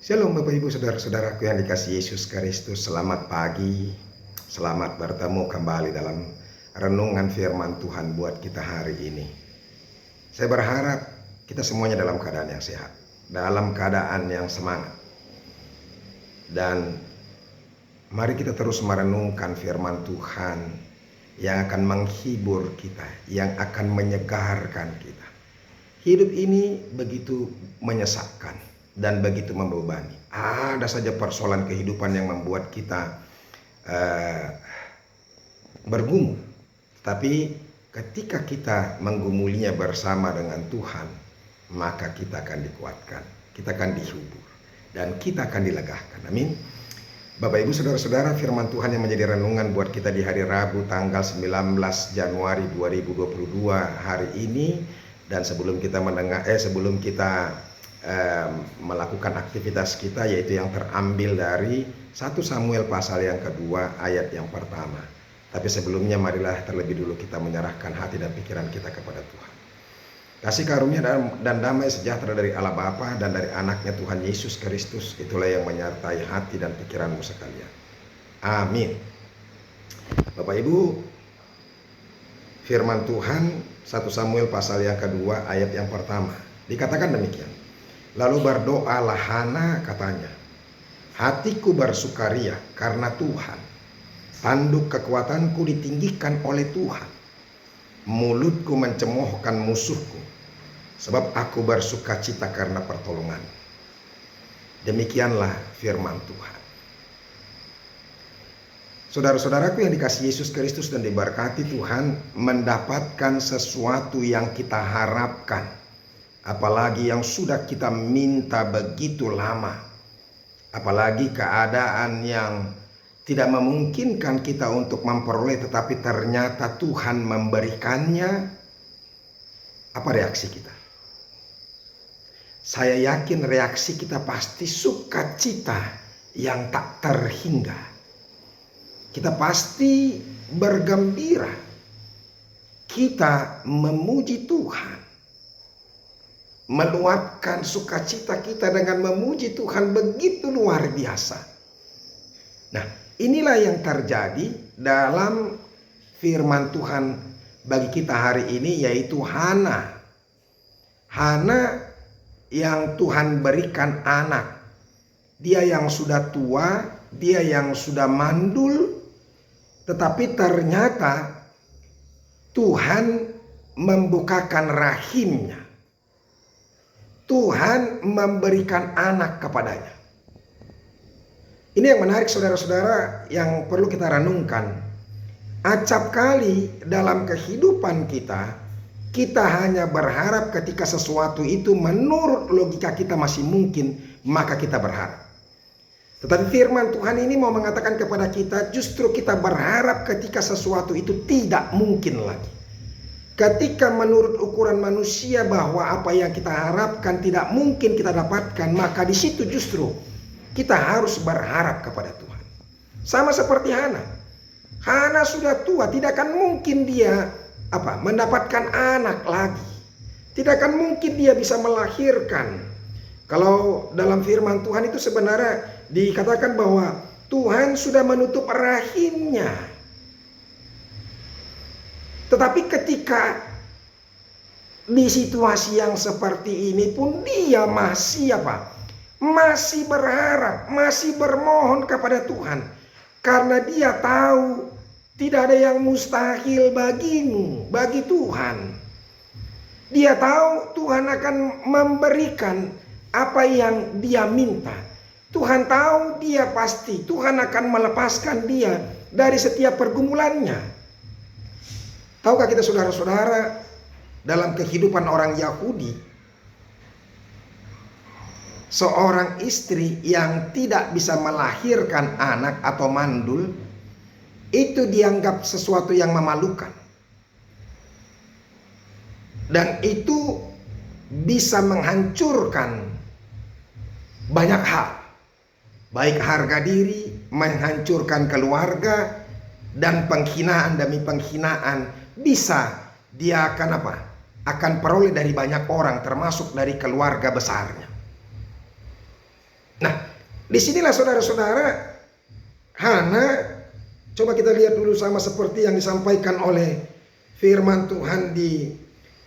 Shalom Bapak Ibu Saudara-saudaraku yang dikasihi Yesus Kristus. Selamat pagi. Selamat bertemu kembali dalam renungan firman Tuhan buat kita hari ini. Saya berharap kita semuanya dalam keadaan yang sehat, dalam keadaan yang semangat. Dan mari kita terus merenungkan firman Tuhan yang akan menghibur kita, yang akan menyegarkan kita. Hidup ini begitu menyesakkan dan begitu membebani. Ada saja persoalan kehidupan yang membuat kita bergumul. Tapi ketika kita menggumulinya bersama dengan Tuhan, maka kita akan dikuatkan, kita akan dihibur, dan kita akan dilegahkan. Amin. Bapak Ibu Saudara-saudara, firman Tuhan yang menjadi renungan buat kita di hari Rabu tanggal 19 Januari 2022 hari ini. Dan sebelum kita melakukan aktivitas kita, yaitu yang terambil dari 1 Samuel pasal yang kedua ayat yang pertama. Tapi sebelumnya marilah terlebih dulu kita menyerahkan hati dan pikiran kita kepada Tuhan. Kasih karunia dan damai sejahtera dari Allah Bapa dan dari anaknya Tuhan Yesus Kristus, itulah yang menyertai hati dan pikiranmu sekalian. Amin. Bapak Ibu, firman Tuhan 1 Samuel pasal yang kedua ayat yang pertama dikatakan demikian. Lalu berdoalah Hana, katanya, hatiku bersukaria karena Tuhan, tanduk kekuatanku ditinggikan oleh Tuhan, mulutku mencemoohkan musuhku, sebab aku bersukacita karena pertolongan. Demikianlah firman Tuhan. Saudara-saudaraku yang dikasihi Yesus Kristus dan diberkati Tuhan, mendapatkan sesuatu yang kita harapkan, apalagi yang sudah kita minta begitu lama, apalagi keadaan yang tidak memungkinkan kita untuk memperoleh, tetapi ternyata Tuhan memberikannya. Apa reaksi kita? Saya yakin reaksi kita pasti sukacita yang tak terhingga. Kita pasti bergembira. Kita memuji Tuhan, meluapkan sukacita kita dengan memuji Tuhan begitu luar biasa. Nah, inilah yang terjadi dalam firman Tuhan bagi kita hari ini, yaitu Hana. Hana yang Tuhan berikan anak. Dia yang sudah tua, dia yang sudah mandul, tetapi ternyata Tuhan membukakan rahimnya. Tuhan memberikan anak kepadanya. Ini yang menarik saudara-saudara, yang perlu kita renungkan. Acap kali dalam kehidupan kita, kita hanya berharap ketika sesuatu itu menurut logika kita masih mungkin, maka kita berharap. Tetapi firman Tuhan ini mau mengatakan kepada kita, justru kita berharap ketika sesuatu itu tidak mungkin lagi. Ketika menurut ukuran manusia bahwa apa yang kita harapkan tidak mungkin kita dapatkan, maka di situ justru kita harus berharap kepada Tuhan. Sama seperti Hana. Hana sudah tua, tidak akan mungkin dia mendapatkan anak lagi. Tidak akan mungkin dia bisa melahirkan. Kalau dalam firman Tuhan itu sebenarnya dikatakan bahwa Tuhan sudah menutup rahimnya. Tetapi ketika di situasi yang seperti ini pun dia masih masih berharap, masih bermohon kepada Tuhan. Karena dia tahu tidak ada yang mustahil bagimu, bagi Tuhan. Dia tahu Tuhan akan memberikan apa yang dia minta. Tuhan tahu dia pasti Tuhan akan melepaskan dia dari setiap pergumulannya. Tahukah kita saudara-saudara, dalam kehidupan orang Yahudi, seorang istri yang tidak bisa melahirkan anak atau mandul itu dianggap sesuatu yang memalukan. Dan itu bisa menghancurkan banyak hal. Baik harga diri, menghancurkan keluarga, dan penghinaan demi penghinaan bisa dia akan peroleh dari banyak orang, termasuk dari keluarga besarnya. Nah, disinilah saudara-saudara, Hana, coba kita lihat dulu sama seperti yang disampaikan oleh firman Tuhan di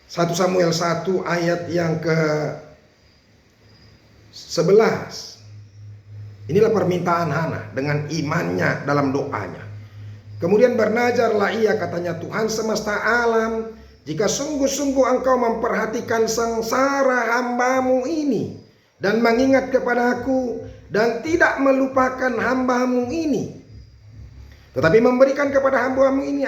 1 Samuel 1 ayat yang ke-11. Inilah permintaan Hana dengan imannya dalam doanya. Kemudian bernazarlah ia, katanya, Tuhan semesta alam, jika sungguh-sungguh engkau memperhatikan sengsara hambamu ini dan mengingat kepadaku dan tidak melupakan hambamu ini, tetapi memberikan kepada hambamu ini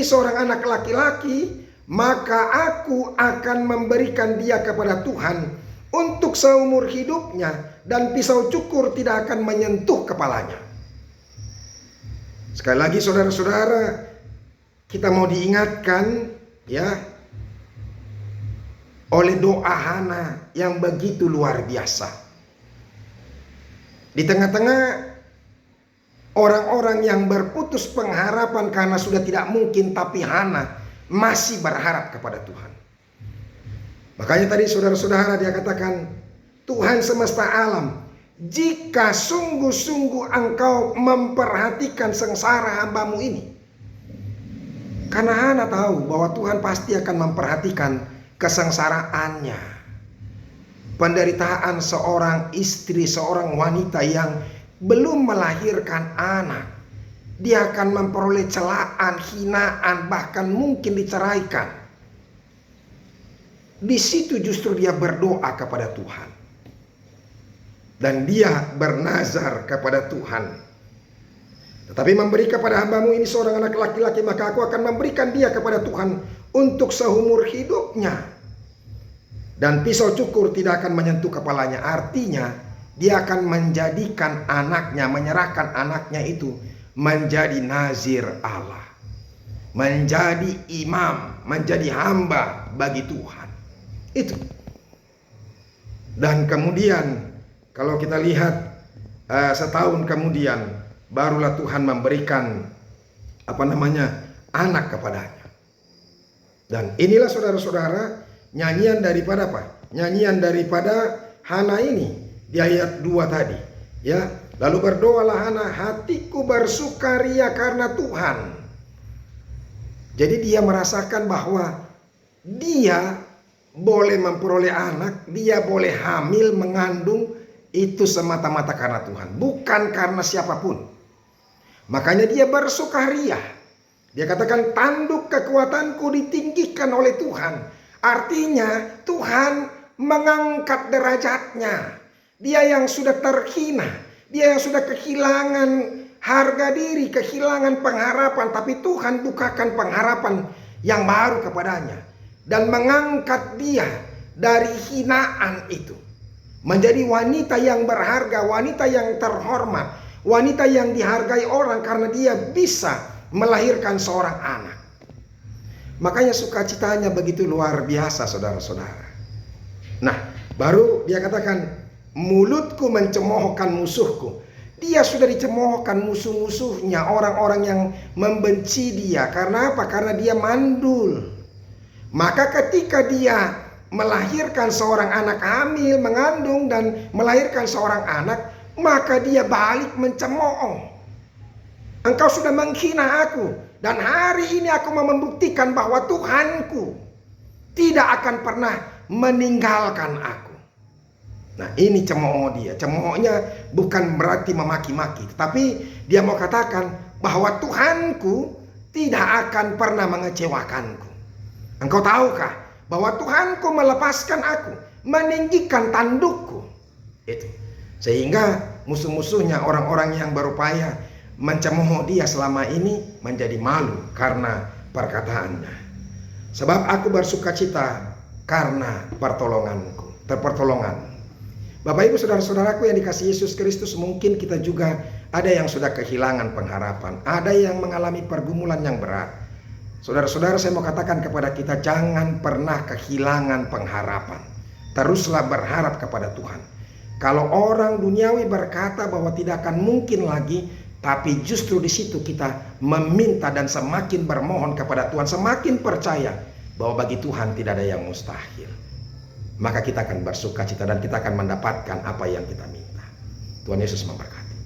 seorang anak laki-laki, maka aku akan memberikan dia kepada Tuhan untuk seumur hidupnya, dan pisau cukur tidak akan menyentuh kepalanya. Sekali lagi saudara-saudara, kita mau diingatkan ya oleh doa Hana yang begitu luar biasa. Di tengah-tengah orang-orang yang berputus pengharapan karena sudah tidak mungkin, tapi Hana masih berharap kepada Tuhan. Makanya tadi saudara-saudara dia katakan, Tuhan semesta alam, jika sungguh-sungguh engkau memperhatikan sengsara hambamu ini. Karena Hana tahu bahwa Tuhan pasti akan memperhatikan kesengsaraannya, penderitaan seorang istri, seorang wanita yang belum melahirkan anak. Dia akan memperoleh celaan, hinaan, bahkan mungkin diceraikan. Di situ justru dia berdoa kepada Tuhan. Dan dia bernazar kepada Tuhan. Tetapi memberi kepada hambamu ini seorang anak laki-laki, maka aku akan memberikan dia kepada Tuhan untuk seumur hidupnya. Dan pisau cukur tidak akan menyentuh kepalanya. Artinya dia akan menjadikan anaknya, menyerahkan anaknya itu menjadi nazir Allah, menjadi imam, menjadi hamba bagi Tuhan. Itu. Dan kemudian kalau kita lihat setahun kemudian barulah Tuhan memberikan anak kepadanya. Dan inilah saudara-saudara nyanyian daripada apa? Nyanyian daripada Hana ini di ayat 2 tadi, ya. Lalu berdoalah Hana, hatiku bersukaria karena Tuhan. Jadi dia merasakan bahwa dia boleh memperoleh anak, dia boleh hamil, mengandung, itu semata-mata karena Tuhan, bukan karena siapapun. Makanya dia bersukaria. Dia katakan, tanduk kekuatanku ditinggikan oleh Tuhan. Artinya Tuhan mengangkat derajatnya. Dia yang sudah terhina, dia yang sudah kehilangan harga diri, kehilangan pengharapan, tapi Tuhan bukakan pengharapan yang baru kepadanya dan mengangkat dia dari hinaan itu menjadi wanita yang berharga, wanita yang terhormat, wanita yang dihargai orang karena dia bisa melahirkan seorang anak. Makanya sukacitanya begitu luar biasa saudara-saudara. Nah, baru dia katakan, mulutku mencemoohkan musuhku. Dia sudah dicemoohkan musuh-musuhnya, orang-orang yang membenci dia. Karena apa? Karena dia mandul. Maka ketika dia melahirkan seorang anak, hamil, mengandung dan melahirkan seorang anak, maka dia balik mencemooh. Engkau sudah menghina aku, dan hari ini aku mau membuktikan bahwa Tuhanku tidak akan pernah meninggalkan aku. Nah, ini cemooh dia. Cemoohnya bukan berarti memaki-maki, tetapi dia mau katakan bahwa Tuhanku tidak akan pernah mengecewakanku. Engkau tahukah bahwa Tuhanku melepaskan aku, meninggikan tandukku. Itu. Sehingga musuh-musuhnya, orang-orang yang berupaya mencemooh dia selama ini menjadi malu karena perkataannya. Sebab aku bersukacita karena pertolongan. Bapak Ibu saudara-saudaraku yang dikasihi Yesus Kristus, mungkin kita juga ada yang sudah kehilangan pengharapan, ada yang mengalami pergumulan yang berat. Saudara-saudara, saya mau katakan kepada kita, jangan pernah kehilangan pengharapan. Teruslah berharap kepada Tuhan. Kalau orang duniawi berkata bahwa tidak akan mungkin lagi, tapi justru di situ kita meminta dan semakin bermohon kepada Tuhan, semakin percaya bahwa bagi Tuhan tidak ada yang mustahil. Maka kita akan bersukacita dan kita akan mendapatkan apa yang kita minta. Tuhan Yesus memberkati.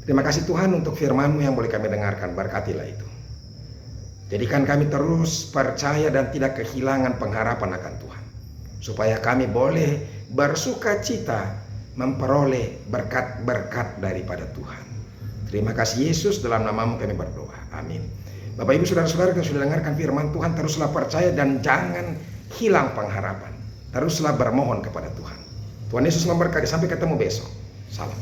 Terima kasih Tuhan untuk firman-Mu yang boleh kami dengarkan. Berkatilah itu. Jadikan kami terus percaya dan tidak kehilangan pengharapan akan Tuhan. Supaya kami boleh bersuka cita memperoleh berkat-berkat daripada Tuhan. Terima kasih Yesus, dalam nama-Mu kami berdoa. Amin. Bapak Ibu saudara-saudara yang sudah dengarkan firman Tuhan, teruslah percaya dan jangan hilang pengharapan. Teruslah bermohon kepada Tuhan. Tuhan Yesus memberkati. Sampai ketemu besok. Salam.